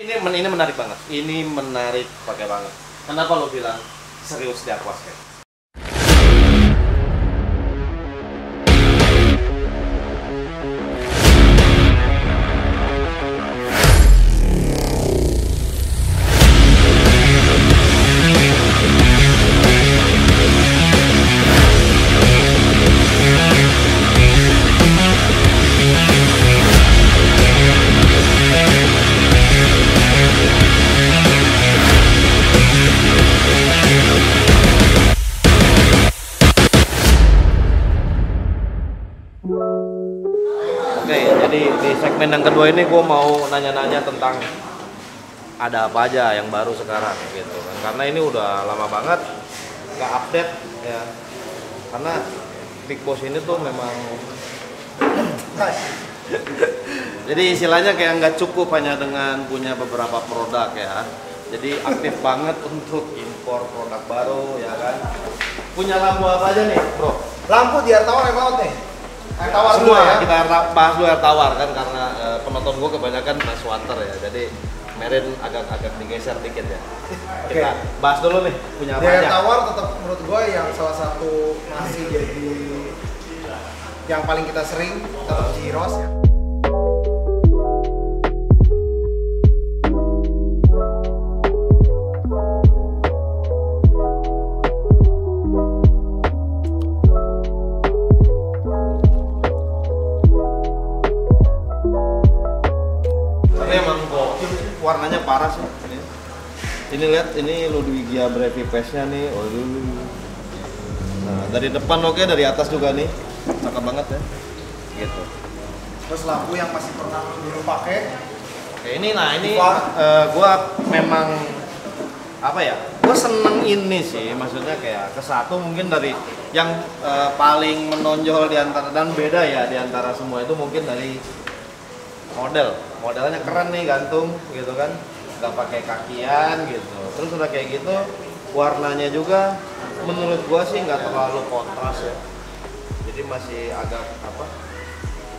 Ini menarik banget. Ini menarik pakai banget. Kenapa lo bilang serius di aquascape? Oke, jadi di segmen yang kedua ini gue mau nanya-nanya tentang ada apa aja yang baru sekarang gitu kan. Karena ini udah lama banget nggak update ya. Karena Big Boss ini tuh memang jadi istilahnya kayak nggak cukup hanya dengan punya beberapa produk ya. Jadi aktif banget untuk impor produk baru ya kan. Punya lampu apa aja nih, bro? Lampu di air tawar, air laut nih. Air tawar Semua ya. kita bahas dulu air tawar kan, karena penonton gue kebanyakan nice water ya, jadi Merin agak digeser dikit ya. Kita bahas dulu nih punya apa Di air aja. tawar tetap menurut gue yang salah satu masih jadi yang paling kita sering tetap Ciros ya. Warnanya parah sih. Ini lihat, ini Ludwigia Brevipace-nya nih. Oh, nah, dari depan oke, dari atas juga nih. Cakep banget ya. Gitu. Terus lampu yang masih pernah dulu pakai. Oke, ini gua memang apa ya? Gua seneng ini sih, maksudnya kayak ke satu mungkin dari yang paling menonjol di antara dan beda ya di antara semua itu mungkin dari modelnya keren nih, gantung gitu kan, nggak pakai kakian gitu. Terus udah kayak gitu warnanya juga menurut gua sih nggak terlalu kontras ya, jadi masih agak apa,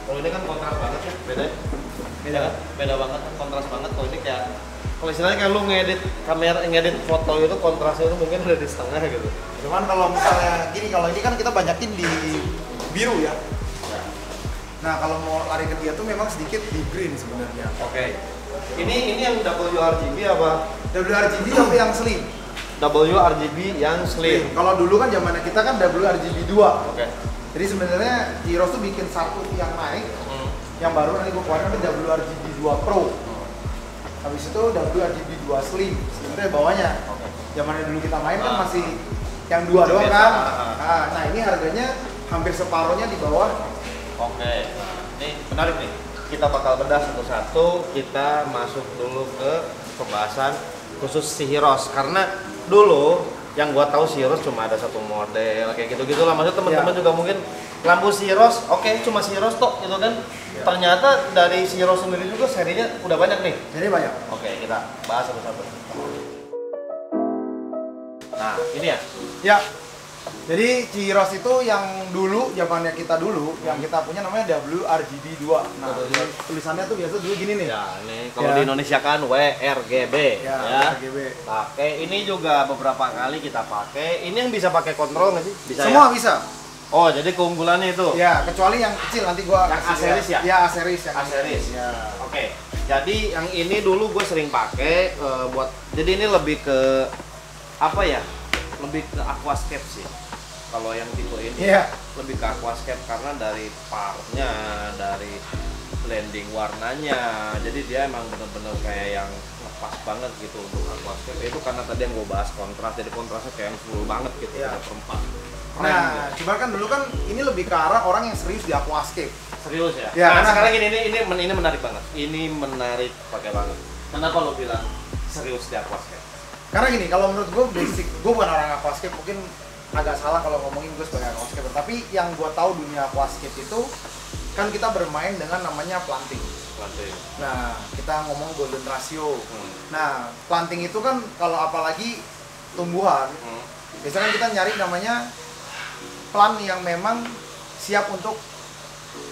kalau ini kan kontras banget ya, beda banget, kontras banget. Kalau ini kayak, kalau istilahnya kayak lu ngedit foto itu kontrasnya itu mungkin ada di setengah gitu. Cuman kalau misalnya gini, kalau ini kan kita banyakin di biru ya. Nah, kalau mau lari ke dia tuh memang sedikit di green sebenarnya. Oke. Ini yang WRGB apa? WRGB tapi yang slim. WRGB yang slim. Kalau dulu kan zamannya kita kan WRGB 2. Oke. Jadi sebenarnya Ciros tuh bikin satu yang naik, yang baru nanti gue keluarin nanti WRGB 2 Pro. Habis itu WRGB 2 Slim. Sebenarnya bawahnya. Zamannya dulu kita main kan masih yang dua doang kan. Nah, ini harganya hampir separuhnya di bawah. Oke, ini menarik nih. Kita bakal bedah satu-satu. Kita masuk dulu ke pembahasan khusus si Ciros, karena dulu yang gua tahu Ciros cuma ada satu model kayak gitu-gitu lah. Maksudnya teman-teman juga mungkin lampu Ciros, oke, cuma Ciros tok gitu kan. Ternyata dari Ciros sendiri juga serinya udah banyak nih. Jadi banyak. Oke, kita bahas satu-satu. Nah, ini ya. Ya. Jadi Ciros itu yang dulu, zamannya kita dulu, yang kita punya namanya WRGB 2. Nah, tulisannya tuh biasa dulu gini nih. Ya, ini kalau di Indonesia kan WRGB ya. WRGB. Pakai ini juga beberapa kali kita pakai. Ini yang bisa pakai kontrol nggak sih? Bisa. Semua ya? bisa. Oh, jadi keunggulannya itu. Ya, kecuali yang kecil nanti gua yang A-series ya? Ya, A-series yang A-series. Ya. Oke. Jadi yang ini dulu gue sering pakai buat, jadi ini lebih ke apa ya? Lebih ke aquascape sih. Kalau yang tipe ini lebih ke aquascape karena dari partnya, dari blending warnanya, jadi dia emang bener-bener kayak yang ngepas banget gitu untuk aquascape. Itu karena tadi yang gue bahas kontras, jadi kontrasnya kayak yang full banget gitu, kayak perempat. Nah, cuma kan dulu kan ini lebih ke arah orang yang serius di aquascape. Serius ya? Ya, nah, karena sekarang ini menarik banget. Ini menarik pakai banget. Kenapa lo bilang serius di aquascape? Karena gini, kalau menurut gue basic, gue bukan orang aquascape, mungkin agak salah kalau ngomongin gue sebagai aquascape, tapi yang gue tahu dunia aquascape itu kan kita bermain dengan namanya planting. Nah, kita ngomong golden ratio. Nah, planting itu kan kalau apalagi tumbuhan, biasanya kan kita nyari namanya plant yang memang siap untuk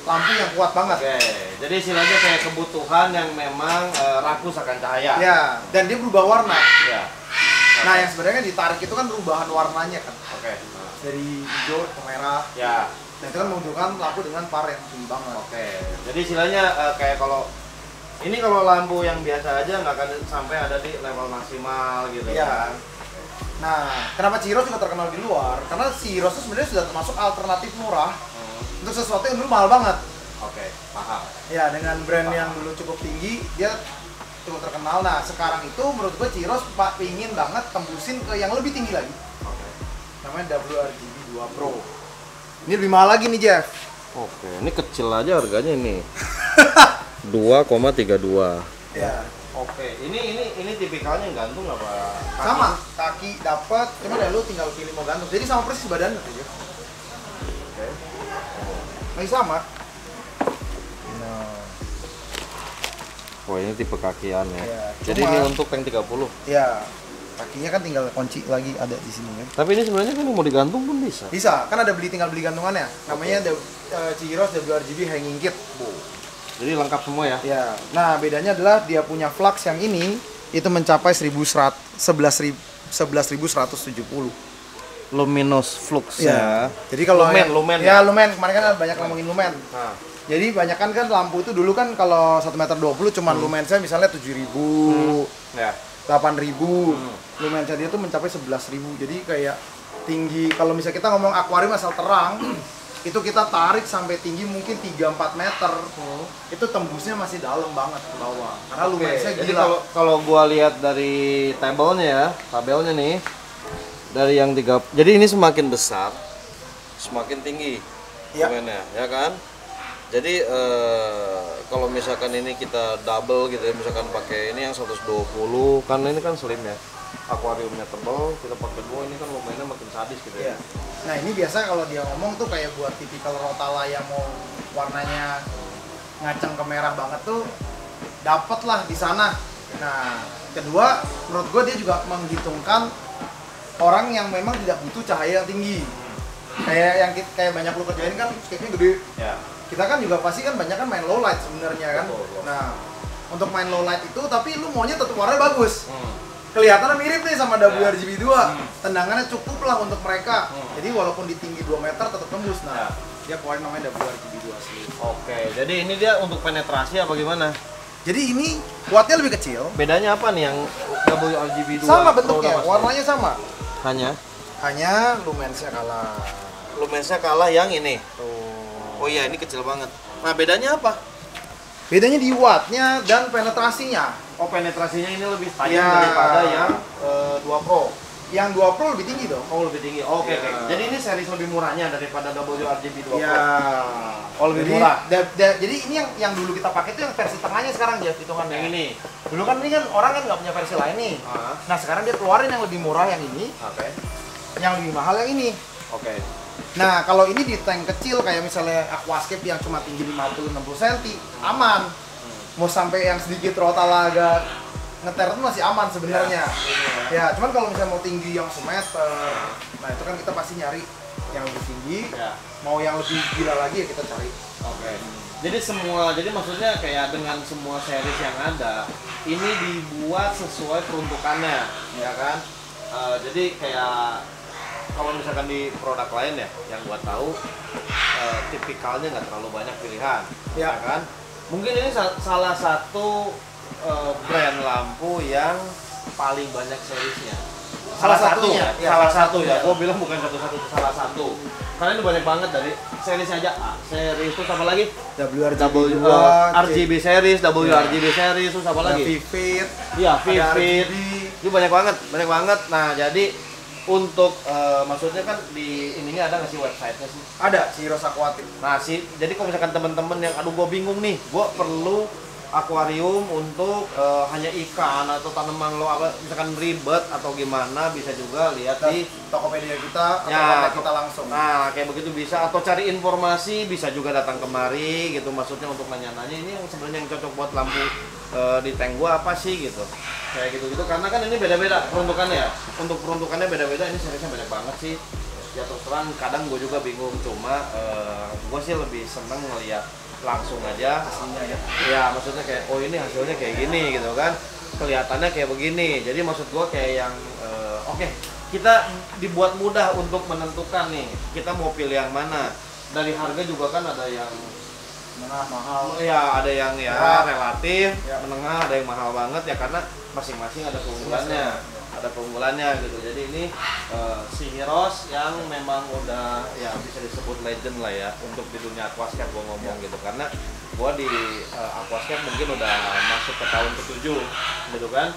lampu yang kuat banget. Oke, jadi istilahnya kayak kebutuhan yang memang rakus akan cahaya. Ya, dan dia berubah warna. Ya. Nah, yang sebenarnya ditarik itu kan perubahan warnanya kan. Oke. Dari hijau ke merah. Ya. Nah, itu kan menunjukkan lampu dengan power yang tinggi banget. Oke. Jadi istilahnya kayak kalau ini kalau lampu yang biasa aja nggak akan sampai ada di level maksimal gitu kan. Nah, kenapa Chiros juga terkenal di luar? Karena Chiros itu sebenarnya sudah termasuk alternatif murah untuk sesuatu yang dulu mahal banget. Oke, paham. Ya, dengan brand yang dulu cukup tinggi, dia cukup terkenal. Nah, sekarang itu menurut gue Chiros pingin banget tembusin ke yang lebih tinggi lagi. Oke. Namanya WRGB 2 Pro. Ini lebih mahal lagi nih, Jeff. Oke, ini kecil aja harganya ini. 2,32. Ya. Oke, ini tipikalnya gantung apa? Kaki? Sama, kaki dapat, cuma ya lu tinggal pilih mau gantung. Jadi sama persis badannya tuh, Jeff. Oke. Masih sama. Oh, ini tipe kakian ya. Ya, jadi ini untuk tank 30. Ya. Kakinya kan tinggal kunci lagi ada di sini kan. Tapi ini sebenarnya kan mau digantung pun bisa. Bisa, kan ada tinggal beli gantungannya. Namanya Chiros WRGB Hanging Kit. Jadi lengkap semua ya? Ya. Nah, bedanya adalah dia punya flux yang ini itu mencapai 11.170. Luminous flux ya. Jadi kalau lumen ya lumen, kemarin kan banyak ngomongin lumen. Nah. Jadi banyak kan lampu itu dulu kan kalau 1,20 m cuman lumen saya misalnya 7.000. Ya. 8.000. Lumen saya dia tuh mencapai 11.000. Jadi kayak tinggi kalau misalnya kita ngomong akuarium asal terang itu kita tarik sampai tinggi mungkin 3-4 meter. Itu tembusnya masih dalam banget ke bawah. Karena lumen saya jadi gila. kalau gua lihat dari tabelnya nih dari yang 3, jadi ini semakin besar semakin tinggi lumennya, ya kan? Jadi kalau misalkan ini kita double gitu ya, misalkan pakai ini yang 120, karena ini kan slim ya, akuariumnya tebal, kita pakai 2, ini kan lumennya makin sadis gitu ya. Nah ini biasa kalau dia ngomong tuh kayak buat tipikal rotala yang mau warnanya ngaceng ke merah banget tuh dapet lah di sana. Nah kedua menurut gue dia juga menghitungkan orang yang memang tidak butuh cahaya yang tinggi. Kayak banyak lu kerjain kan scape-nya gede. Ya. Kita kan juga pasti kan banyak kan main low light sebenarnya kan. Betul. Nah untuk main low light itu tapi lu maunya tetap warnanya bagus. Kelihatannya mirip nih sama WRGB 2. Tendangannya cukup lah untuk mereka. Jadi walaupun di tinggi 2 meter tetap tembus. Nah, dia keluarin namanya WRGB 2 asli. Oke, jadi ini dia untuk penetrasi apa gimana? Jadi ini wattnya lebih kecil. Bedanya apa nih yang WRGB 2? Sama bentuknya, warnanya sama. Hanya lumensnya kalah. lumensnya kalah yang ini. Tuh. Oh iya, ini kecil banget. Nah, bedanya apa? Bedanya di wattnya dan penetrasinya. Oh, penetrasinya ini lebih tajam daripada yang 2 Pro. Yang 2 Pro lebih tinggi dong. Oh, lebih tinggi. Oke. Jadi ini series lebih murahnya daripada WRGB 2 Pro. Oh, lebih jadi, murah. Jadi ini yang dulu kita pakai itu yang versi tengahnya sekarang Jeff hitungannya. Yang ini. Dulu kan ini kan orang kan nggak punya versi lain nih. Nah sekarang dia keluarin yang lebih murah yang ini. Oke. Yang lebih mahal yang ini. Oke. Nah kalau ini di tank kecil kayak misalnya aquascape yang cuma tinggi 50-60 cm aman. Mau sampai yang sedikit rotala agak ngeter itu masih aman sebenarnya. Ya, cuman kalau misalnya mau tinggi yang semeter, nah itu kan kita pasti nyari yang lebih tinggi. Mau yang lebih gila lagi ya kita cari. Oke. Jadi maksudnya kayak dengan semua series yang ada, ini dibuat sesuai peruntukannya, ya kan? Jadi kayak kalau misalkan di produk lain yang gua tahu tipikalnya nggak terlalu banyak pilihan, ya kan? Mungkin ini salah satu brand lampu yang paling banyak seriesnya. Salah satu ya. Gua bilang bukan satu-satu, salah satu. Karena ini banyak banget dari serisnya aja. Series itu sama lagi RGB series, WRGB series itu sama lagi. Vivid. Iya, Vivid. Itu banyak banget. Nah, jadi untuk maksudnya kan di ininya ada nggak sih websitenya sih? Ada, Chiros Aquatic. Nah jadi kalau misalkan teman-teman yang aduh gue bingung nih, gue perlu akuarium untuk hanya ikan atau tanaman lo apa misalkan ribet atau gimana, bisa juga lihat di Tokopedia kita atau kontak kita langsung. Nah kayak begitu bisa, atau cari informasi bisa juga datang kemari gitu, maksudnya untuk nanya-nanya ini yang sebenarnya yang cocok buat lampu di tank gua apa sih gitu, kayak gitu karena kan ini beda-beda peruntukannya ya. Untuk peruntukannya beda-beda, ini seriesnya banyak banget sih Ya terus terang kadang gue juga bingung, cuma gue sih lebih seneng ngeliat langsung aja hasilnya ya. Ya maksudnya kayak oh ini hasilnya kayak gini gitu kan, kelihatannya kayak begini. Jadi maksud gue kayak yang oke, kita dibuat mudah untuk menentukan nih kita mau pilih yang mana. Dari harga juga kan ada yang menengah, mahal. Ya ada yang ya relatif, menengah, ada yang mahal banget ya, karena masing-masing ada keunggulannya. Ada keunggulannya gitu. Jadi ini si Heroes yang memang udah ya bisa disebut legend lah ya untuk di dunia aquascape gue ngomong gitu, karena gue di aquascape mungkin udah masuk ke tahun ke-7 gitu kan.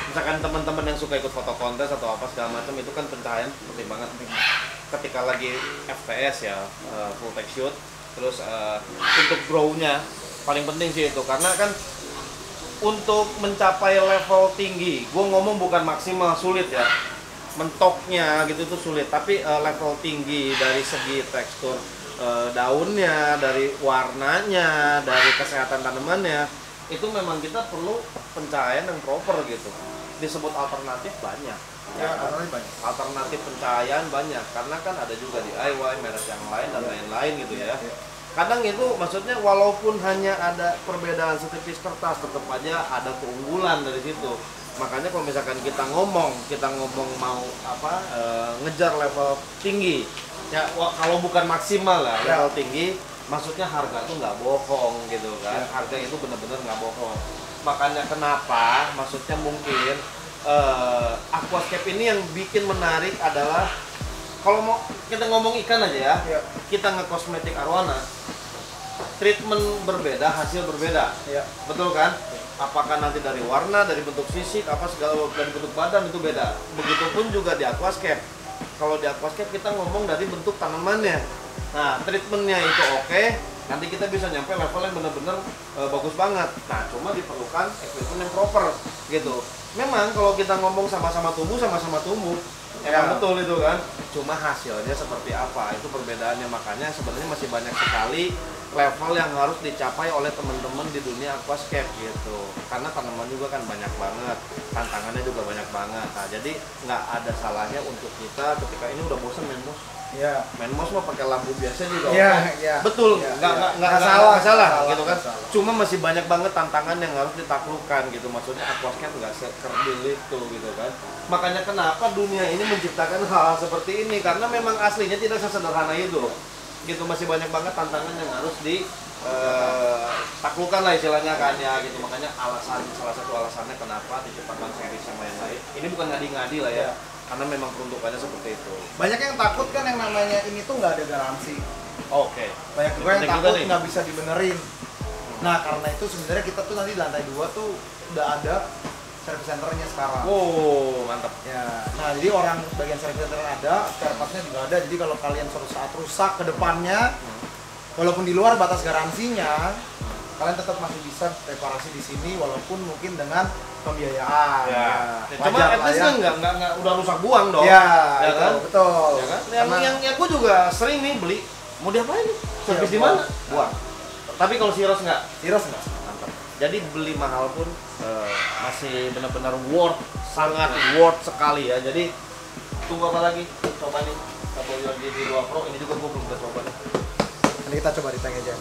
Misalkan teman-teman yang suka ikut foto kontes atau apa segala macam, itu kan pencahayaan penting banget ketika lagi FTS ya, full take shoot. Terus untuk grow-nya paling penting sih itu, karena kan untuk mencapai level tinggi, gue ngomong bukan maksimal, sulit ya, mentoknya gitu itu sulit, tapi level tinggi dari segi tekstur daunnya, dari warnanya, dari kesehatan tanamannya, itu memang kita perlu pencahayaan yang proper gitu. Disebut alternatif banyak ya, alternatif pencahayaan banyak, karena kan ada juga DIY, merek yang lain dan lain-lain gitu ya. Kadang itu maksudnya walaupun hanya ada perbedaan setipis kertas, tetap aja ada keunggulan dari situ. Makanya kalau misalkan kita ngomong mau apa ngejar level tinggi ya, kalau bukan maksimal lah level tinggi, maksudnya harga tuh nggak bohong gitu kan. Harga itu benar-benar nggak bohong. Makanya kenapa maksudnya mungkin aquascape ini yang bikin menarik adalah kalau mau kita ngomong ikan aja ya, kita nge-kosmetik arwana, treatment berbeda, hasil berbeda, betul kan? Apakah nanti dari warna, dari bentuk sisik, apa segala, dari bentuk badan itu beda. Begitupun juga di aquascape. Kalau di aquascape kita ngomong dari bentuk tanamannya. Nah, treatmentnya itu oke, nanti kita bisa nyampe level yang benar-benar bagus banget. Nah, cuma diperlukan equipment yang proper gitu. Memang kalau kita ngomong sama-sama tumbuh, emang betul itu kan. Cuma hasilnya seperti apa, itu perbedaannya. Makanya sebenarnya masih banyak sekali level yang harus dicapai oleh teman-teman di dunia aquascape gitu. Karena tanaman juga kan banyak banget, tantangannya juga banyak banget. Nah, jadi nggak ada salahnya untuk kita ketika ini udah bosan main mouse. Main mouse mah pakai lampu biasa juga. Betul, nggak salah gitu kan. Cuma masih banyak banget tantangan yang harus ditaklukkan gitu. Maksudnya aquascape nggak sekerdil itu gitu kan. Makanya kenapa dunia ini menciptakan hal-hal seperti ini, karena memang aslinya tidak sesederhana itu gitu. Masih banyak banget tantangan yang harus ditaklukkan lah istilahnya kan ya gitu. Makanya salah satu alasannya kenapa diciptakan seri sama yang lain ini bukan ngadi-ngadi lah ya, karena memang peruntukannya seperti itu. Banyak yang takut kan yang namanya ini tuh nggak ada garansi. Banyak juga yang takut nggak bisa dibenerin. Nah, karena itu sebenarnya kita tuh nanti di lantai 2 tuh udah ada service centernya sekarang. Mantap. Ya. Nah, jadi orang bagian service center ada, spare partnya juga ada. Jadi kalau kalian suatu saat rusak ke depannya, walaupun di luar batas garansinya, kalian tetap masih bisa reparasi di sini, walaupun mungkin dengan pembiayaan. Cuma at least kan nggak udah rusak buang dong. Ya kan? Betul. Ya kan? Yang gue juga sering nih beli, mau diapain nih? Servis di mana? Buang. Tapi kalau si Heroes nggak? Mantap. Jadi beli mahal pun masih benar-benar worth, sangat worth sekali ya. Jadi tunggu apa lagi? Coba nih WRG 2 Pro, ini juga gue belum pernah coba nih. Nanti kita coba di tank aja.